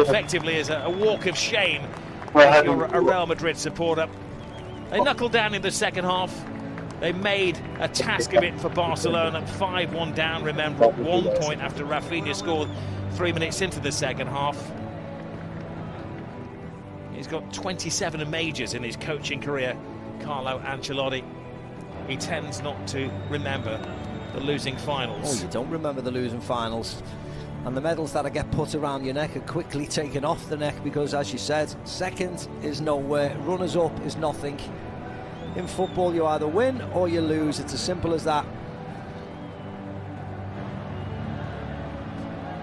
effectively is a walk of shame if you're a Real Madrid supporter. They knuckled down in the second half. They made a task of it for Barcelona. 5-1 down, remember, at 1 point after Rafinha scored 3 minutes into the second half. He's got 27 majors in his coaching career, Carlo Ancelotti. He tends not to remember the losing finals. Oh, you don't remember the losing finals. And the medals that get put around your neck are quickly taken off the neck because, as you said, second is nowhere, runners-up is nothing. In football, you either win or you lose. It's as simple as that.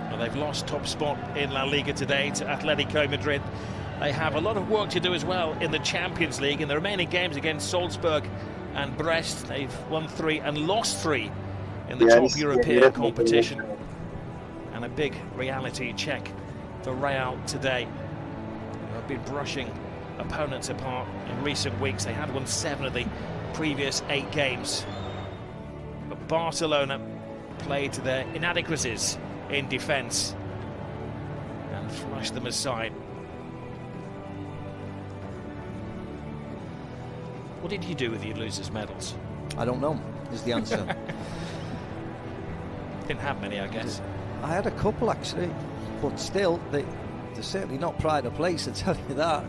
Well, they've lost top spot in La Liga today to Atletico Madrid. They have a lot of work to do as well in the Champions League. In the remaining games against Salzburg and Brest, they've won 3 and lost 3 in the top European competition. And a big reality check for Real today. They've been brushing opponents apart in recent weeks. They had won 7 of the previous 8 games. But Barcelona played to their inadequacies in defence and flushed them aside. What did you do with your losers' medals? I don't know, is the answer. Didn't have many, I guess. I had a couple actually, but still, they're certainly not pride of place, I tell you that.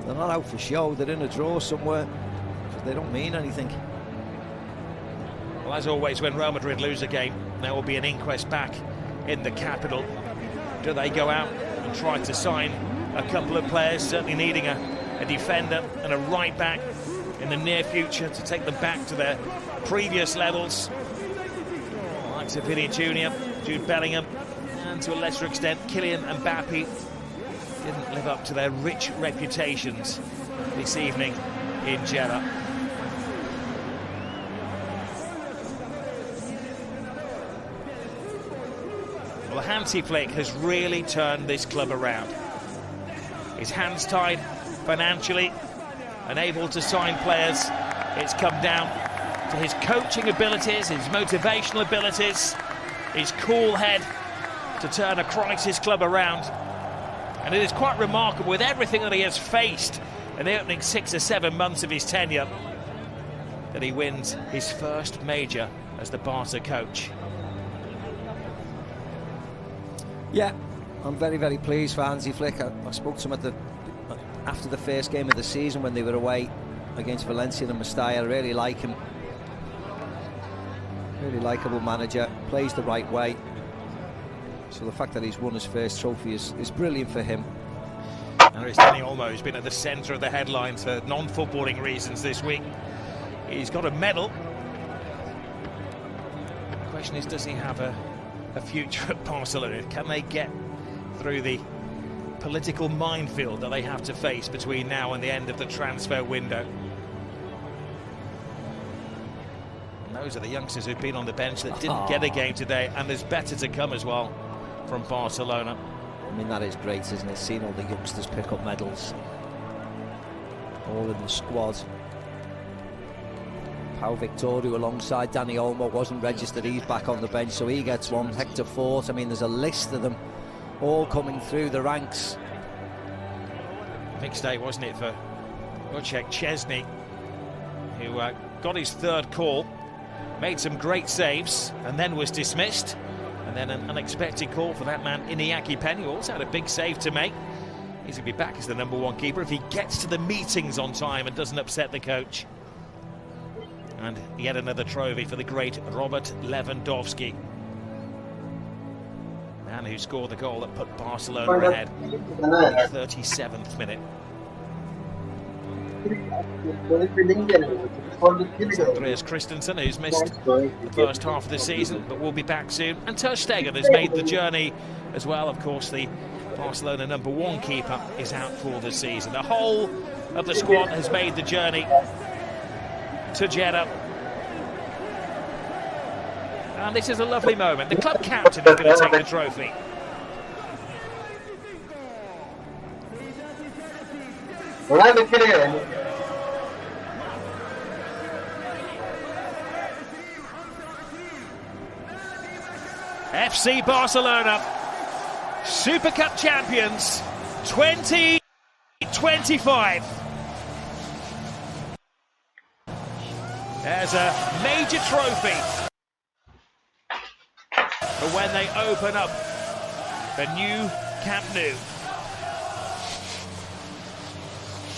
They're not out for show, they're in a drawer somewhere, because they don't mean anything. Well, as always, when Real Madrid lose a game, there will be an inquest back in the capital. Do they go out and try to sign a couple of players, certainly needing a defender and a right back in the near future to take them back to their previous levels? The likes of Vinny Jr., Jude Bellingham, and to a lesser extent Kylian Mbappe didn't live up to their rich reputations this evening in Jeddah. Well, Hansi Flick has really turned this club around. His hands tied financially, unable to sign players. It's come down to his coaching abilities, his motivational abilities, his cool head to turn a crisis club around. And it is quite remarkable, with everything that he has faced in the opening 6 or 7 months of his tenure, that he wins his first major as the Barca coach. Yeah, I'm very, very pleased for Hansi Flick. I spoke to him after the first game of the season when they were away against Valencia and Mestalla. I really like him. Really likeable manager, plays the right way. So the fact that he's won his first trophy is brilliant for him. Now it's Dani Olmo, who's been at the centre of the headlines for non-footballing reasons this week. He's got a medal. The question is, does he have a future at Barcelona? Can they get through the political minefield that they have to face between now and the end of the transfer window? And those are the youngsters who've been on the bench that didn't get a game today, and there's better to come as well from Barcelona. I mean, that is great, isn't it? Seeing all the youngsters pick up medals, all in the squad. Pau Victor, who alongside Dani Olmo wasn't registered, he's back on the bench, so he gets one. Hector Fort, I mean, there's a list of them all coming through the ranks. Mixed day, wasn't it, for Wojciech Szczesny, who got his 3rd call, made some great saves, and then was dismissed. And then an unexpected call for that man, Iñaki Peña, who also had a big save to make. He's going to be back as the #1 keeper if he gets to the meetings on time and doesn't upset the coach. And yet another trophy for the great Robert Lewandowski. Man who scored the goal that put Barcelona ahead in the 37th minute. Andreas Christensen, who's missed the first half of the season but will be back soon, and Ter Stegen has made the journey as well. Of course, the Barcelona #1 keeper is out for the season. The whole of the squad has made the journey to Jeddah, and this is a lovely moment. The club captain is going to take the trophy. FC Barcelona Super Cup champions 2025. There's a major trophy for when they open up the new Camp Nou.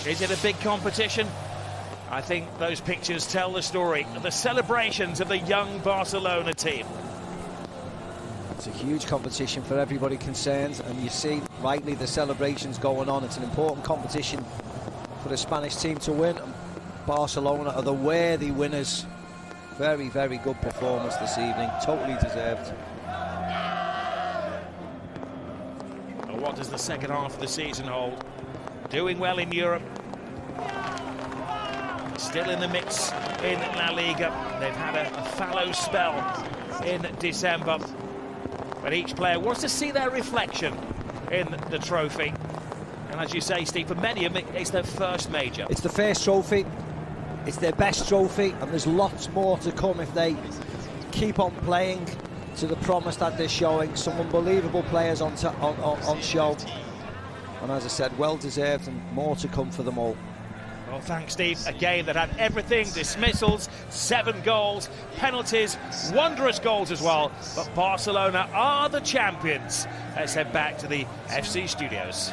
Is it a big competition? I think those pictures tell the story of the celebrations of the young Barcelona team. It's a huge competition for everybody concerned, and you see rightly the celebrations going on. It's an important competition for the Spanish team to win, and Barcelona are the worthy winners. Very, very good performance this evening, totally deserved. Well, what does the second half of the season hold? Doing well in Europe, still in the mix in La Liga. They've had a fallow spell in December, but each player wants to see their reflection in the trophy. And as you say, Steve, for many of them, it's their first major. It's the first trophy, it's their best trophy, and there's lots more to come if they keep on playing to the promise that they're showing. Some unbelievable players on show. And as I said, well deserved, and more to come for them all. Well, thanks, Steve. A game that had everything: dismissals, 7 goals, penalties, wondrous goals as well. But Barcelona are the champions. Let's head back to the FC studios.